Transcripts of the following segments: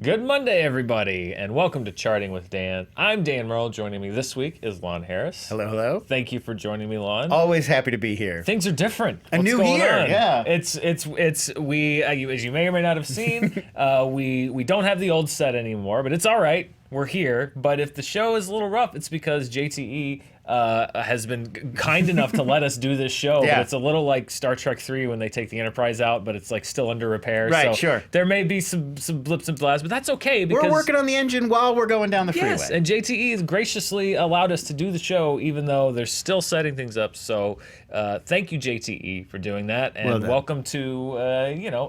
Good Monday, everybody, and welcome to Charting with Dan. I'm Dan Murrell. Joining me this week is Lon Harris. Hello, hello. Thank you for joining me, Lon. Always happy to be here. Things are different. A What's new going year, on? yeah. It's we as you may or may not have seen, we don't have the old set anymore, but it's all right. We're here. But if the show is a little rough, it's because JTE has been kind enough to let us do this show. Yeah. But it's a little like Star Trek 3 when they take the Enterprise out, but it's like still under repair. Right, so sure. There may be some blips and blasts, but that's okay because We're working on the engine while we're going down the freeway. yes, and JTE has graciously allowed us to do the show, even though they're still setting things up. So, thank you, JTE, for doing that, and Well done. welcome to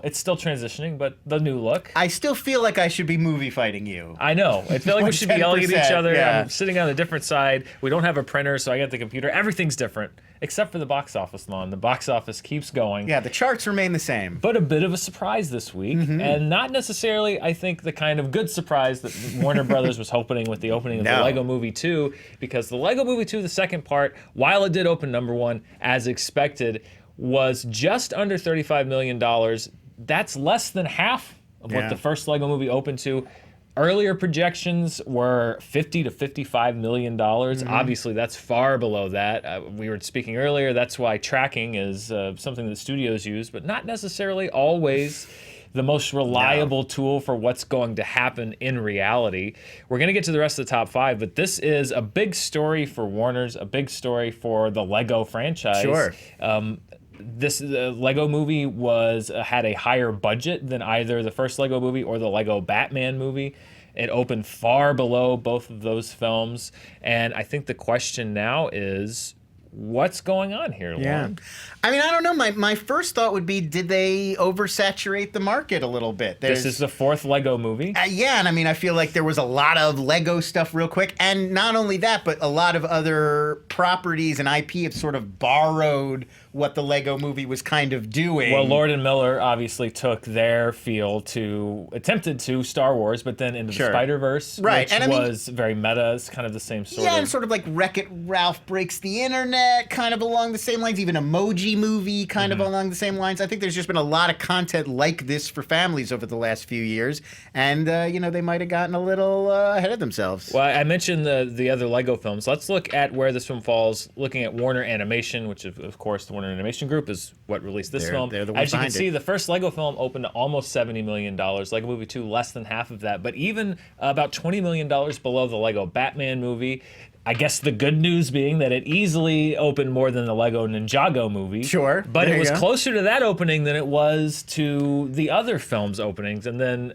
it's still transitioning, but the new look. I still feel like I should be movie fighting you. I know. I feel like we should be yelling at each 10%, other. yeah. I'm sitting on a different side. We don't have a printer, so I got the computer. Everything's different, except for the box office, Lon. The box office keeps going. Yeah, the charts remain the same. But a bit of a surprise this week, and not necessarily, I think, the kind of good surprise that Warner Brothers was hoping with the opening of the No. Lego Movie 2, because the Lego Movie 2, the second part, while it did open number one, as expected, was just under $35 million. That's less than half of what Yeah. the first Lego Movie opened to. Earlier projections were $50 to $55 million. Obviously, that's far below that. We were speaking earlier, that's why tracking is something that studios use, but not necessarily always the most reliable tool for what's going to happen in reality. We're going to get to the rest of the top five, but this is a big story for Warner's, a big story for the Lego franchise. Sure. This Lego movie had a higher budget than either the first Lego movie or the Lego Batman movie. It opened far below both of those films, and I think the question now is, what's going on here, Lauren? Yeah. I mean, I don't know. My first thought would be, did they oversaturate the market a little bit? This is the fourth Lego movie. Yeah, and I mean, I feel like there was a lot of Lego stuff real quick. And not only that, but a lot of other properties and IP have sort of borrowed what the Lego movie was kind of doing. Well, Lord and Miller obviously took their feel attempted to Star Wars, but then into Sure. the Spider-Verse, Right, which and I mean- was very meta. It's kind of the same sort Yeah, of... and sort of like Wreck-It Ralph Breaks the Internet, kind of along the same lines. Even Emoji Movie, kind of along the same lines. I think there's just been a lot of content like this for families over the last few years. And, they might have gotten a little ahead of themselves. Well, I mentioned the other Lego films. Let's look at where this film falls, looking at Warner Animation, which, of course, the Warner Animation Group is what released this film. They're the ones As you can behind see, it. the first Lego film opened to almost $70 million. Lego Movie 2, less than half of that. But even about $20 million below the Lego Batman movie. I guess the good news being that it easily opened more than the Lego Ninjago movie. Sure. But There it you was go. closer to that opening than it was to the other films' openings. And then...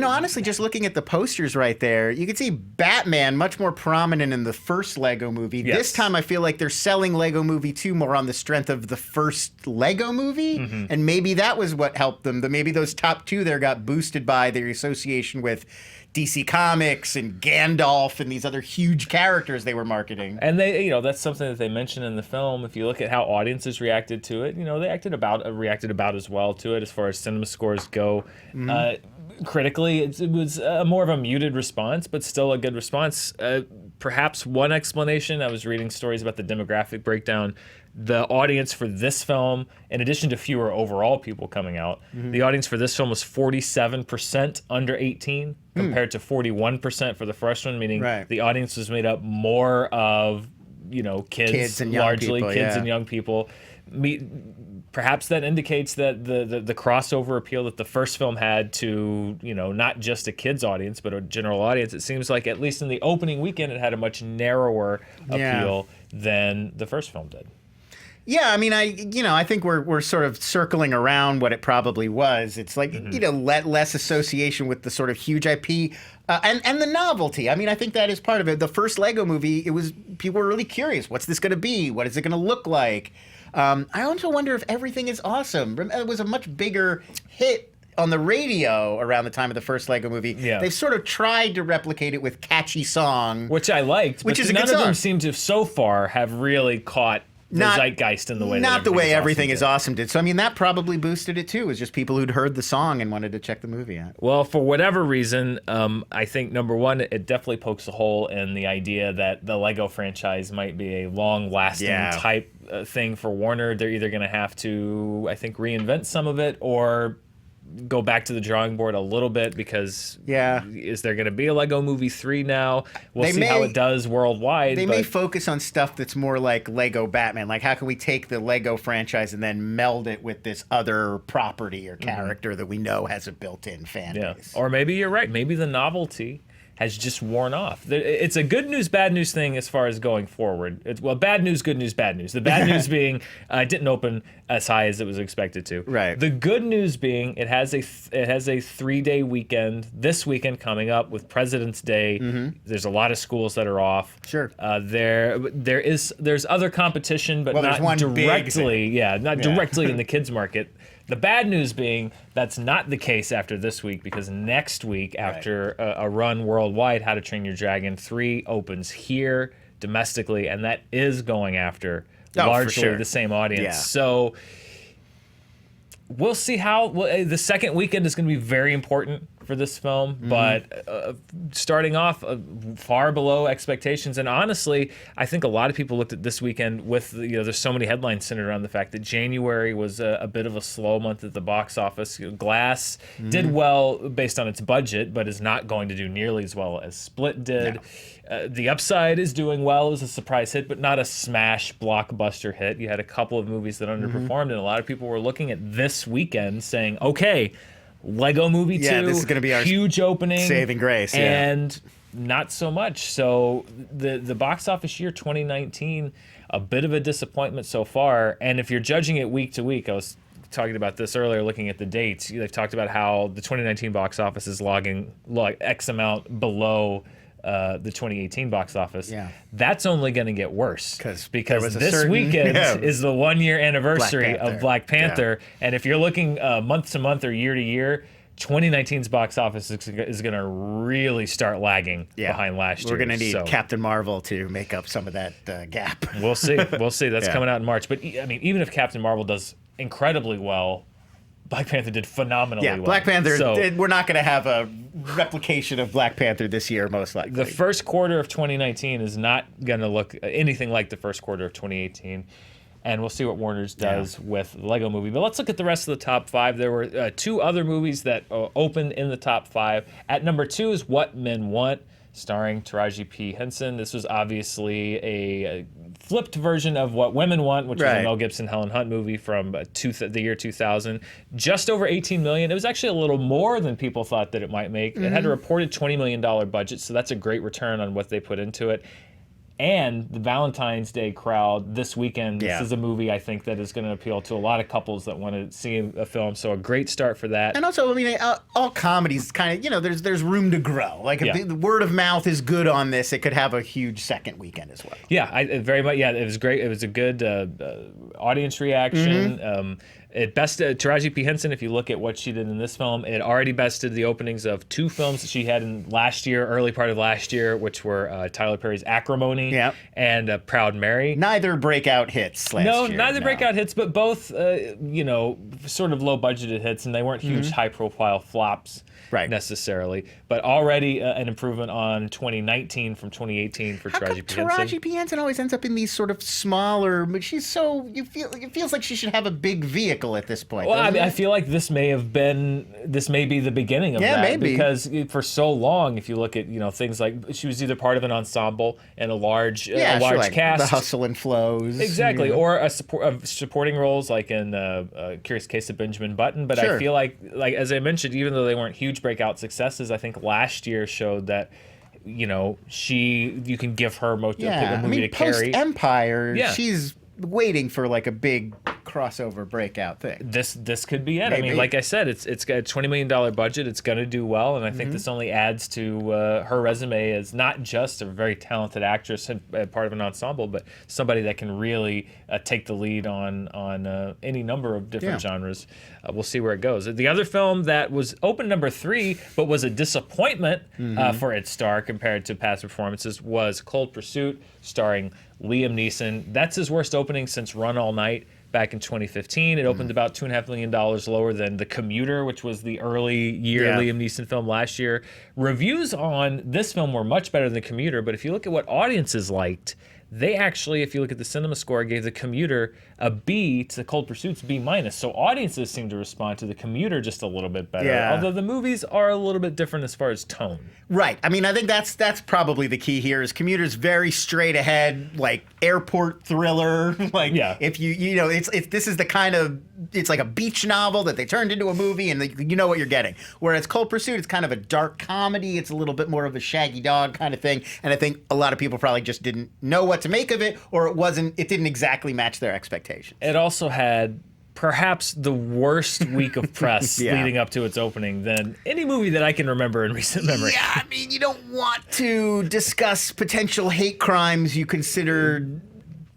Honestly, just looking at the posters right there, you can see Batman much more prominent in the first Lego movie. Yes. This time, I feel like they're selling Lego Movie 2 more on the strength of the first Lego movie. And maybe that was what helped them. Maybe those top two there got boosted by their association with DC Comics and Gandalf and these other huge characters they were marketing. And they, that's something that they mentioned in the film. If you look at how audiences reacted to it, they reacted about as well to it as far as cinema scores go. Critically, it was more of a muted response, but still a good response. Perhaps one explanation, I was reading stories about the demographic breakdown. The audience for this film, in addition to fewer overall people coming out, the audience for this film was 47% under 18 compared to 41% for the first one, meaning Right. the audience was made up more of, kids and young largely people, kids yeah. and young people. Perhaps that indicates that the crossover appeal that the first film had to, not just a kids audience, but a general audience. It seems like, at least in the opening weekend, it had a much narrower appeal than the first film did. Yeah, I mean, I think we're sort of circling around what it probably was. It's like, less association with the sort of huge IP and the novelty. I mean, I think that is part of it. The first Lego movie, people were really curious. What's this going to be? What is it going to look like? I also wonder if everything is awesome. It was a much bigger hit on the radio around the time of the first Lego movie. Yeah. They've sort of tried to replicate it with catchy song. Which I liked, Which but is a none good of them song. seem to, so far, have really caught the zeitgeist in the way Not the way Everything is is Awesome did. So, I mean, that probably boosted it, too. It was just people who'd heard the song and wanted to check the movie out. Well, for whatever reason, I think, number one, it definitely pokes a hole in the idea that the Lego franchise might be a long-lasting type thing for Warner. They're either going to have to, I think, reinvent some of it or go back to the drawing board a little bit because is there going to be a Lego Movie 3 now? We'll see how it does worldwide. They may focus on stuff that's more like Lego Batman. Like, how can we take the Lego franchise and then meld it with this other property or character that we know has a built-in fan base? Or maybe you're right. Maybe the novelty has just worn off. It's a good news, bad news thing as far as going forward. Well, bad news, good news, bad news. The bad news being it didn't open as high as it was expected to. Right. The good news being it has a 3-day weekend this weekend coming up with President's Day. There's a lot of schools that are off. Sure. There's other competition, but not directly. Directly in the kids market. The bad news being that's not the case after this week, because next week, after a run worldwide, How to Train Your Dragon 3 opens here domestically, and that is going after largely the same audience. Yeah. So we'll see how the second weekend is going to be very important for this film, but starting off far below expectations. And honestly, I think a lot of people looked at this weekend with, there's so many headlines centered around the fact that January was a bit of a slow month at the box office. Glass did well based on its budget, but is not going to do nearly as well as Split did. The Upside is doing well. It was a surprise hit, but not a smash blockbuster hit. You had a couple of movies that underperformed, and a lot of people were looking at this weekend saying, okay, Lego Movie 2, this is going to be our huge opening, saving grace, and not so much. So the box office year 2019, a bit of a disappointment so far. And if you're judging it week to week, I was talking about this earlier, looking at the dates. They've talked about how the 2019 box office is logging X amount below the 2018 box office. That's only going to get worse because this weekend is the 1-year anniversary of Black Panther. And if you're looking month to month or year to year, 2019's box office is going to really start lagging behind last year. We're going to need Captain Marvel to make up some of that gap. We'll see. That's coming out in March. But I mean, even if Captain Marvel does incredibly well, Black Panther did phenomenally well. Black Panther, we're not going to have a replication of Black Panther this year, most likely. The first quarter of 2019 is not going to look anything like the first quarter of 2018. And we'll see what Warner's does with the Lego Movie. But let's look at the rest of the top 5. There were 2 other movies that opened in the top 5. At number 2 is What Men Want, starring Taraji P. Henson. This was obviously a flipped version of What Women Want, which was a Mel Gibson, Helen Hunt movie from the year 2000. Just over $18 million. It was actually a little more than people thought that it might make. It had a reported $20 million budget, so that's a great return on what they put into it. And the Valentine's Day crowd this weekend, this is a movie I think that is going to appeal to a lot of couples that want to see a film. So a great start for that. And also, I mean, all comedies kind of, there's room to grow. Like if the word of mouth is good on this, it could have a huge second weekend as well. Very much. It was great. It was a good audience reaction. It bested Taraji P. Henson. If you look at what she did in this film, it already bested the openings of 2 films that she had in early part of last year, which were Tyler Perry's Acrimony and Proud Mary. Neither breakout hits last year. Neither breakout hits, but both, sort of low budgeted hits, and they weren't huge high profile flops. Necessarily, but already an improvement on 2019 from 2018 for Taraji P. Henson. Taraji P. Henson always ends up in these sort of smaller, but she's so it feels like she should have a big vehicle at this point. Well, I feel like this may be the beginning of that, maybe. Because for so long, if you look at things like she was either part of an ensemble and a large cast, the Hustle and Flows, exactly, or a supporting roles like in Curious Case of Benjamin Button. But I feel like as I mentioned, even though they weren't huge breakout successes, I think last year showed that you can give her a movie to carry. Post Empire, she's waiting for like a big crossover breakout thing. This could be it. Maybe. I mean, like I said, it's got a $20 million budget. It's going to do well, and I think this only adds to her resume as not just a very talented actress and part of an ensemble, but somebody that can really take the lead on any number of different genres. We'll see where it goes. The other film that was open number 3, but was a disappointment for its star compared to past performances was Cold Pursuit, starring Liam Neeson. That's his worst opening since Run All Night back in 2015. It opened about $2.5 million lower than The Commuter, which was the early year Liam Neeson film last year. Reviews on this film were much better than The Commuter, but if you look at what audiences liked, they actually, if you look at the cinema score, gave The Commuter a B to Cold Pursuit's B minus. So audiences seem to respond to The Commuter just a little bit better. Yeah. Although the movies are a little bit different as far as tone. Right. I mean, I think that's probably the key here. Is Commuter's very straight ahead, like airport thriller. Like, Yeah. if you know, this is the kind of, it's like a beach novel that they turned into a movie, and you know what you're getting. Whereas Cold Pursuit, it's kind of a dark comedy. It's a little bit more of a Shaggy Dog kind of thing. And I think a lot of people probably just didn't know what to make of it, or it didn't exactly match their expectations. It also had perhaps the worst week of press Yeah. leading up to its opening than any movie that I can remember in recent memory. Yeah, I mean, you don't want to discuss potential hate crimes you consider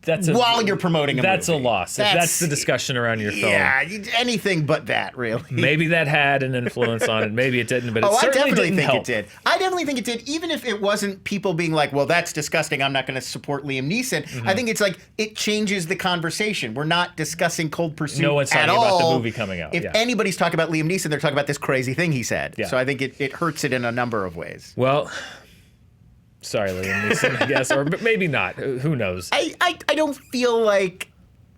while you're promoting a movie. That's a loss. If that's the discussion around your film. Yeah, anything but that, really. Maybe that had an influence on it. Maybe it didn't, but it I certainly definitely didn't think help. it did. I definitely think it did, even if it wasn't people being like, well, that's disgusting, I'm not going to support Liam Neeson. Mm-hmm. I think it's like, it changes the conversation. We're not discussing Cold Pursuit No one's at talking all. about the movie coming out. If Yeah. anybody's talking about Liam Neeson, they're talking about this crazy thing he said. Yeah. So I think it hurts it in a number of ways. Well, sorry, Liam Neeson, I guess, or maybe not. Who knows? I don't feel like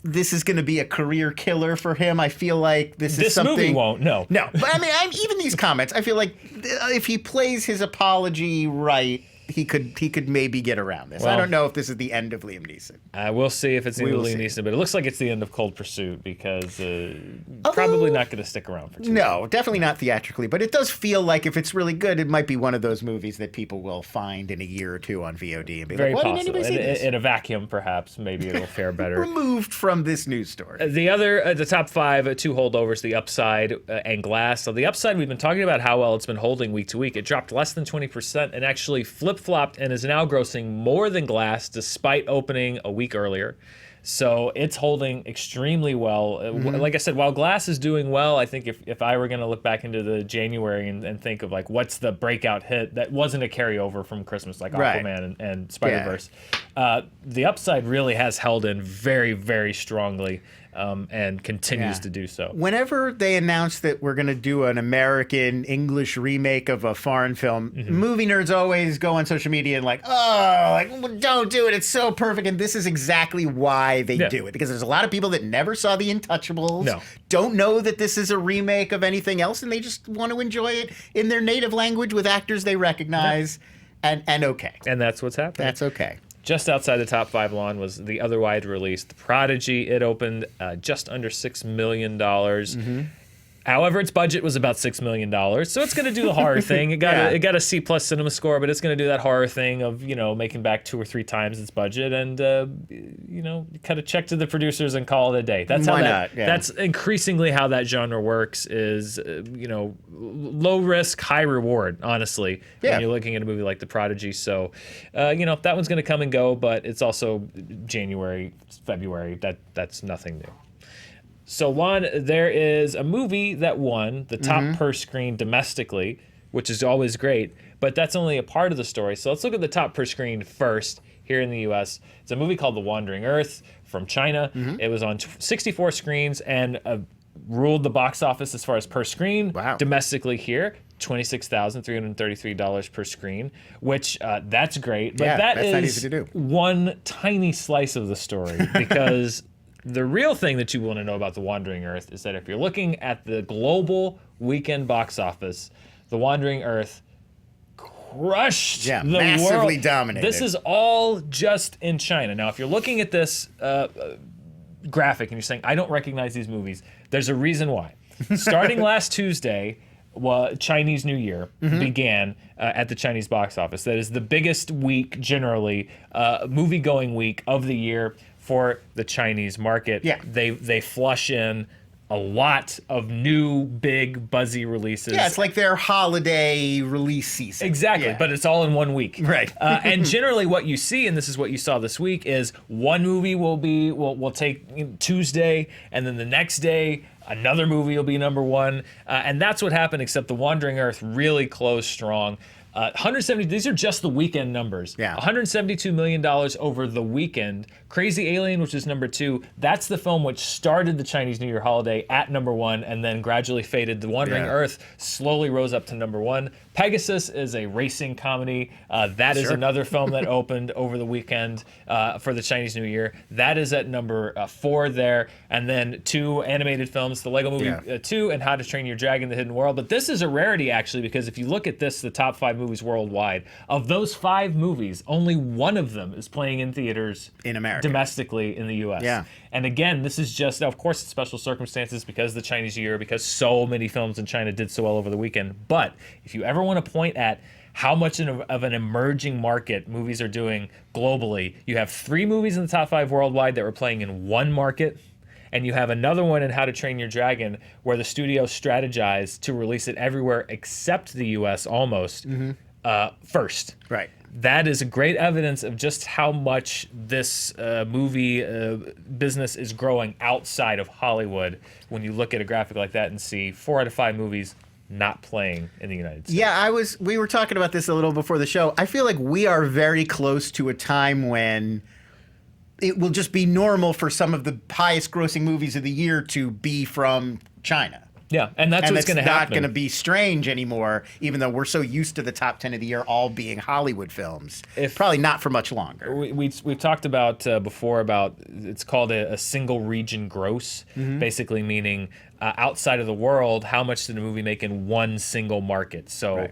this is going to be a career killer for him. I feel like this is something. Movie won't. No. No, but I mean, even these comments, I feel like if he plays his apology right, he could maybe get around this. I Well, don't know if this is the end of Liam Neeson. We'll see if it's the end of will Liam see. Neeson, but it looks like it's the end of Cold Pursuit because probably not going to stick around for too long. No, definitely not theatrically, but it does feel like if it's really good, it might be one of those movies that people will find in a year or two on VOD and be Very like, why possible. didn't anybody see this? In a vacuum, perhaps, maybe it'll fare better. Removed from this news story. The top five, two holdovers, The Upside and Glass. So The Upside, we've been talking about how well it's been holding week to week. It dropped less than 20% and actually flip-flopped and is now grossing more than Glass despite opening a week earlier. So it's holding extremely well. Like I said, while Glass is doing well, I think if I were going to look back into the January and think of like what's the breakout hit that wasn't a carryover from Christmas, like Right. Aquaman and Spider-Verse, The Upside really has held in very, very strongly and continues Yeah. to do so. Whenever they announce that we're going to do an American English remake of a foreign film, movie nerds always go on social media and like, oh, like, well, don't do it. It's so perfect. And this is exactly why they Yeah. do it. Because there's a lot of people that never saw The Untouchables, No. don't know that this is a remake of anything else, and they just want to enjoy it in their native language with actors they recognize. And okay. And that's what's happening. That's okay. Just outside the top five, Lon, was the other wide release, The Prodigy. It opened just under $6 million. However, its budget was about $6 million, so it's going to do the horror thing. It got a C plus cinema score, but it's going to do that horror thing of making back 2 or 3 times its budget, and kind of check to the producers and call it a day. That's Why how not? Yeah. That's increasingly how that genre works. Is low risk, high reward. Honestly, Yeah. when you're looking at a movie like The Prodigy, so that one's going to come and go, but it's also January, February. That's nothing new. So, Lon, there is a movie that won the top per screen domestically, which is always great, but that's only a part of the story. So let's look at the top per screen first here in the U.S. It's a movie called The Wandering Earth from China. It was on 64 screens and ruled the box office as far as per screen. Wow. Domestically here, $26,333 per screen, which that's great. But Yeah, that that's not is easy to do. one tiny slice of the story because the real thing that you want to know about The Wandering Earth is that if you're looking at the global weekend box office, The Wandering Earth crushed the massively world. dominated. This is all just in China. Now, if you're looking at this graphic and you're saying, I don't recognize these movies, there's a reason why. Starting last Tuesday, Chinese New Year began at the Chinese box office. That is the biggest week, generally, movie-going week of the year for the Chinese market. Yeah. They flush in a lot of new, big, buzzy releases. Yeah, it's like their holiday release season. Exactly, Yeah. but it's all in one week. Right. And generally what you see, and this is what you saw this week, is one movie will take Tuesday, and then the next day, another movie will be number one. And that's what happened, except The Wandering Earth really closed strong. 170. These are just the weekend numbers. Yeah. $172 million over the weekend. Crazy Alien, which is number 2, that's the film which started the Chinese New Year holiday at number 1 and then gradually faded. The Wandering Earth slowly rose up to number 1. Pegasus is a racing comedy. That is another film that opened over the weekend for the Chinese New Year. That is at number 4 there. And then 2 animated films, The Lego Movie 2 and How to Train Your Dragon: The Hidden World. But this is a rarity, actually, because if you look at this, the top 5 movies worldwide, of those 5 movies, only one of them is playing in theaters in America, domestically in the U.S. Yeah. And again, this is just, of course, it's special circumstances because of the Chinese New Year, because so many films in China did so well over the weekend. But if you ever want to point at how much of an emerging market movies are doing globally, you have 3 movies in the top 5 worldwide that were playing in one market, and you have another one in How to Train Your Dragon where the studio strategized to release it everywhere except the U.S. almost first. Right. That is great evidence of just how much this movie business is growing outside of Hollywood when you look at a graphic like that and see 4 out of 5 movies not playing in the United States. Yeah, we were talking about this a little before the show. I feel like we are very close to a time when it will just be normal for some of the highest grossing movies of the year to be from China. Yeah, and that's what's going to happen. It's not going to be strange anymore, even though we're so used to the top 10 of the year all being Hollywood films. Probably not for much longer. We've talked about before about, it's called a single region gross, basically meaning outside of the world, how much did a movie make in one single market? So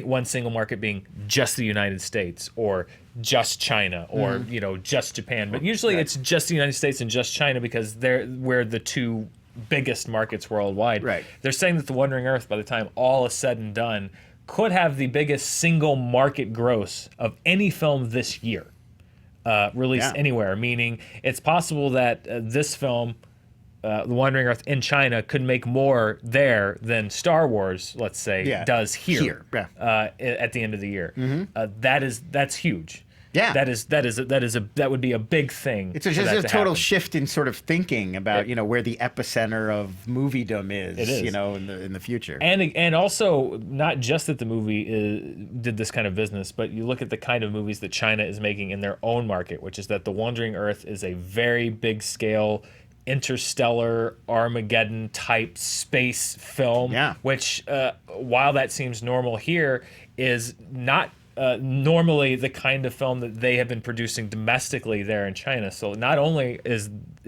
one single market being just the United States or just China or just Japan. But usually it's just the United States and just China because we're the 2 biggest markets worldwide. Right. They're saying that The Wandering Earth, by the time all is said and done, could have the biggest single market gross of any film this year released anywhere, meaning it's possible that this film, The Wandering Earth in China, could make more there than Star Wars, let's say, does here. At the end of the year. That's huge. Yeah, that would be a big thing. It's just a total shift in sort of thinking about where the epicenter of moviedom is. It is. In the future. And also not just that the movie did this kind of business, but you look at the kind of movies that China is making in their own market, which is that The Wandering Earth is a very big scale interstellar Armageddon type space film. Which while that seems normal here, is not normally the kind of film that they have been producing domestically there in China. So not only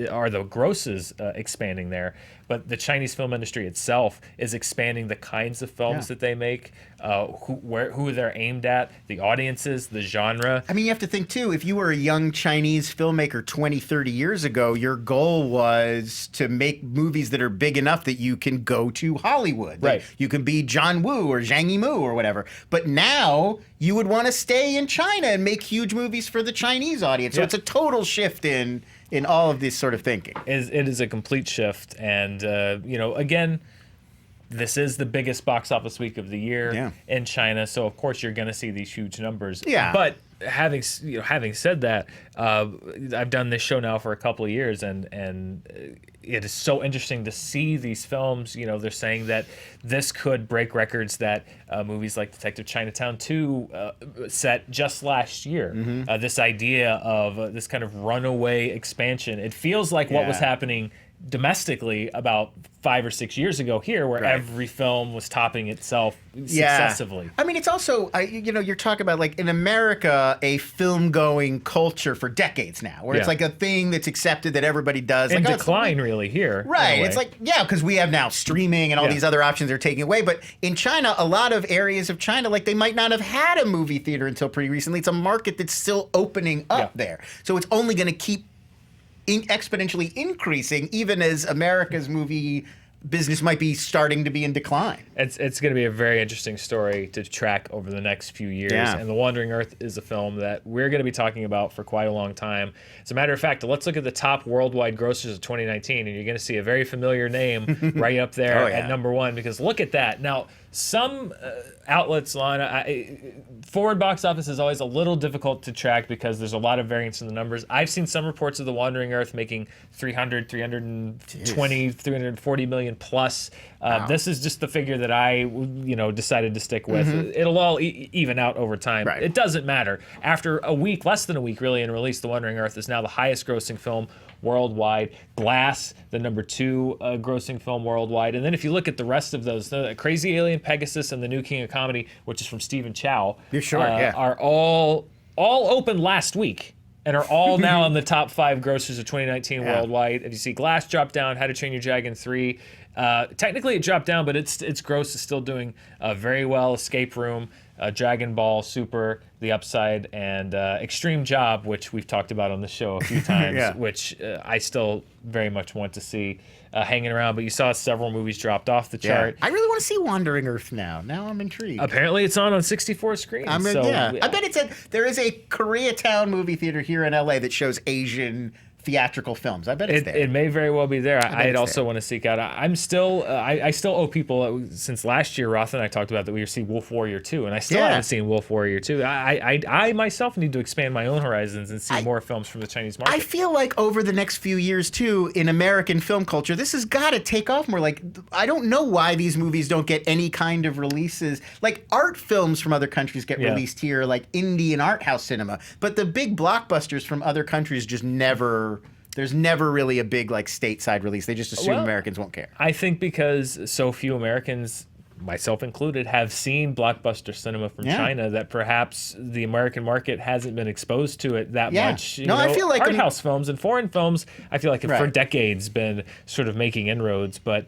are the grosses expanding there, but the Chinese film industry itself is expanding the kinds of films that they make, who they're aimed at, the audiences, the genre. I mean, you have to think, too, if you were a young Chinese filmmaker 20, 30 years ago, your goal was to make movies that are big enough that you can go to Hollywood. Right. Like, you can be John Woo or Zhang Yimou or whatever. But now you would want to stay in China and make huge movies for the Chinese audience. So it's a total shift in all of this sort of thinking. It is a complete shift. And, again, this is the biggest box office week of the year in China. So, of course, you're going to see these huge numbers. Yeah. But having said that, I've done this show now for a couple of years, and it is so interesting to see these films. They're saying that this could break records that movies like Detective Chinatown 2 set just last year. This idea of this kind of runaway expansion. It feels like what was happening domestically about 5 or 6 years ago here, where every film was topping itself successively. I mean, it's also, you're talking about, like, in America, a film-going culture for decades now, where it's like a thing that's accepted that everybody does. In like, decline, really, here. Right. It's like, because we have now streaming and all these other options are taking away. But in China, a lot of areas of China, like, they might not have had a movie theater until pretty recently. It's a market that's still opening up there. So it's only going to keep exponentially increasing, even as America's movie business might be starting to be in decline. It's going to be a very interesting story to track over the next few years. And The Wandering Earth is a film that we're going to be talking about for quite a long time. As a matter of fact, let's look at the top worldwide grossers of 2019, and you're going to see a very familiar name right up there at number 1, because look at that. Now, Some outlets, Lon, forward box office is always a little difficult to track because there's a lot of variance in the numbers. I've seen some reports of The Wandering Earth making 320, 340 million plus. Wow. This is just the figure that I, decided to stick with. It'll all even out over time. Right. It doesn't matter. After a week, less than a week really, in release, The Wandering Earth is now the highest grossing film worldwide. Glass, the number 2 grossing film worldwide. And then if you look at the rest of those, the Crazy Alien, Pegasus, and The New King of Comedy, which is from Stephen Chow, are all open last week and are all now in the top 5 grossers of 2019 worldwide. If you see Glass drop down, How to Train Your Dragon 3, technically it dropped down, but its gross is still doing very well. Escape Room, Dragon Ball Super, The Upside, and Extreme Job, which we've talked about on the show a few times, which I still very much want to see hanging around. But you saw several movies dropped off the chart. I really want to see Wandering Earth now. Now I'm intrigued. Apparently it's on 64 screens. I bet there is a Koreatown movie theater here in LA that shows Asian theatrical films. I bet it's there. It may very well be there. I'd also want to seek out. I'm still, I still owe people, since last year, Roth and I talked about that we would see Wolf Warrior 2, and I still haven't seen Wolf Warrior 2. I myself need to expand my own horizons and see more films from the Chinese market. I feel like over the next few years, too, in American film culture, this has got to take off more. Like, I don't know why these movies don't get any kind of releases. Like, art films from other countries get released here, like indie and art house cinema. But the big blockbusters from other countries just never... There's never really a big stateside release. They just assume Americans won't care. I think because so few Americans, myself included, have seen blockbuster cinema from China that perhaps the American market hasn't been exposed to it that much. I feel like art house films and foreign films, I feel like have for decades been sort of making inroads, but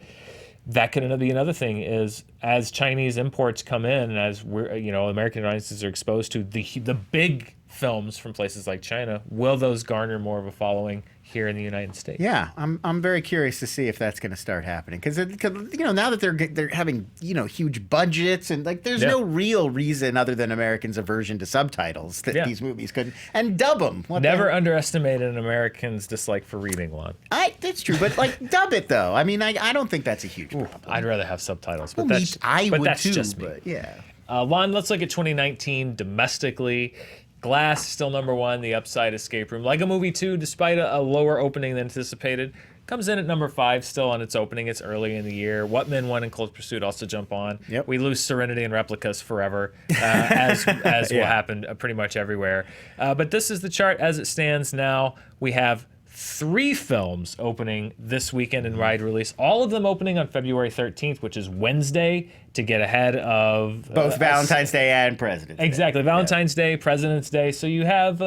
that could be another thing is as Chinese imports come in, and as we're American audiences are exposed to the big films from places like China, will those garner more of a following here in the United States? Yeah, I'm very curious to see if that's going to start happening because now that they're having huge budgets and there's no real reason other than Americans' aversion to subtitles that these movies couldn't and dub them. Never underestimate an American's dislike for reading, Lon. That's true, but dub it though. I mean, I don't think that's a huge problem. I'd rather have subtitles, but I would that's too, just me. But yeah. Lon, let's look at 2019 domestically. Glass still number 1, The Upside, Escape Room. Lego Movie 2, despite a lower opening than anticipated, comes in at number 5 still on its opening. It's early in the year. What Men Want and Cold Pursuit also jump on. Yep. We lose Serenity and Replicas forever, as will happen pretty much everywhere. But this is the chart as it stands now. We have 3 films opening this weekend in wide release, all of them opening on February 13th, which is Wednesday, to get ahead of both Valentine's Day and President's Day. Exactly, Valentine's Day, President's Day. So you have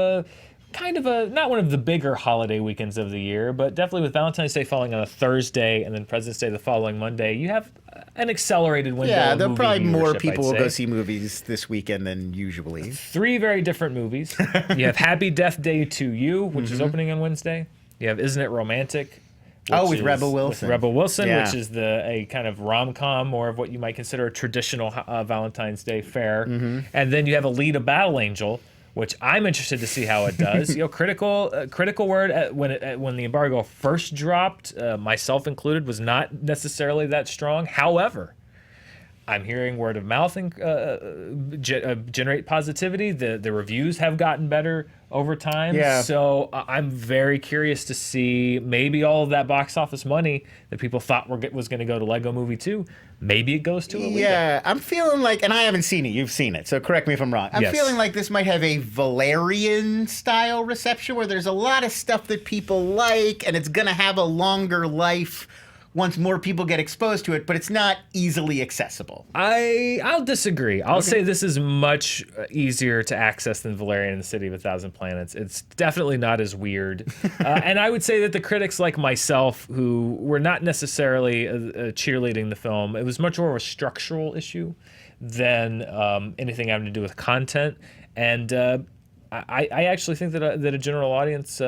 kind of not one of the bigger holiday weekends of the year, but definitely with Valentine's Day falling on a Thursday and then President's Day the following Monday, you have an accelerated window. Yeah, of there'll movie probably more viewership, people I'd will go say. see movies this weekend than usually. 3 very different movies. You have Happy Death Day to You, which is opening on Wednesday. You have Isn't It Romantic? With Rebel Wilson. Which is a kind of rom-com, more of what you might consider a traditional Valentine's Day fare. And then you have Alita Battle Angel, which I'm interested to see how it does. Critical word when the embargo first dropped, myself included, was not necessarily that strong. However, I'm hearing word of mouth generate positivity. The reviews have gotten better over time. Yeah. So I'm very curious to see maybe all of that box office money that people thought was going to go to Lego Movie 2, maybe it goes to Alita. Yeah, I'm feeling like, and I haven't seen it. You've seen it, so correct me if I'm wrong. I'm feeling like this might have a Valerian-style reception where there's a lot of stuff that people like, and it's going to have a longer life once more people get exposed to it, but it's not easily accessible. I'll disagree. I'll say this is much easier to access than Valerian and the City of a Thousand Planets. It's definitely not as weird. And I would say that the critics like myself, who were not necessarily cheerleading the film, it was much more of a structural issue than anything having to do with content. And I actually think that a general audience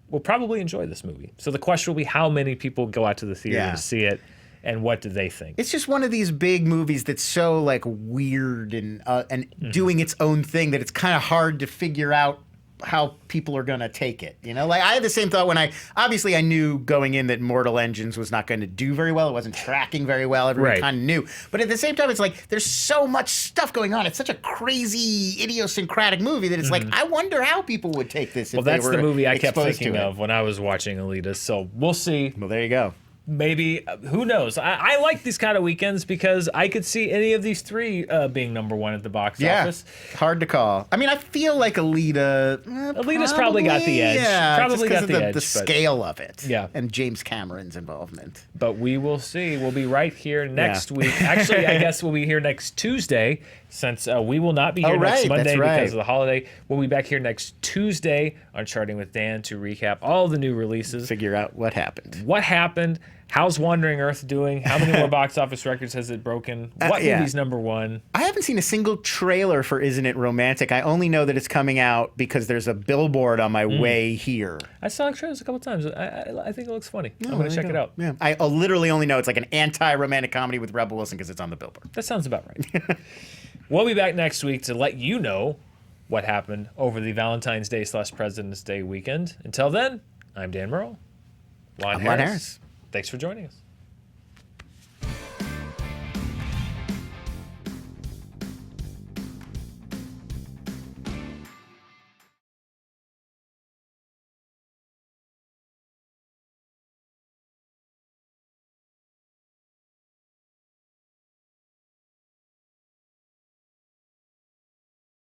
will probably enjoy this movie. So the question will be how many people go out to the theater to see it, and what do they think? It's just one of these big movies that's so weird and doing its own thing that it's kind of hard to figure out how people are gonna take it. You know, like I had the same thought when I knew going in that Mortal Engines was not going to do very well. It wasn't tracking very well. Everyone kind of knew, but at the same time, it's like there's so much stuff going on. It's such a crazy, idiosyncratic movie that it's like I wonder how people would take this. If that's they were the movie I kept exposed thinking to it. of when I was watching Alita. So we'll see. Well, there you go. Maybe, who knows? I like these kind of weekends because I could see any of these three being number one at the box office. Hard to call. I mean, I feel like Alita's probably got the edge. Yeah, probably got the edge. The scale of it. Yeah. And James Cameron's involvement. But we will see. We'll be right here next week. Actually, I guess we'll be here next Tuesday since we will not be here next Monday because of the holiday. We'll be back here next Tuesday on Charting with Dan to recap all the new releases. Figure out what happened. What happened? How's Wandering Earth doing? How many more box office records has it broken? What movie's number one? I haven't seen a single trailer for Isn't It Romantic. I only know that it's coming out because there's a billboard on my way here. I saw trailers a couple times. I think it looks funny. I'm going to check it out. Yeah. I literally only know it's like an anti-romantic comedy with Rebel Wilson because it's on the billboard. That sounds about right. We'll be back next week to let you know what happened over the Valentine's Day / President's Day weekend. Until then, I'm Dan Murrell. I'm Lon Harris. Thanks for joining us.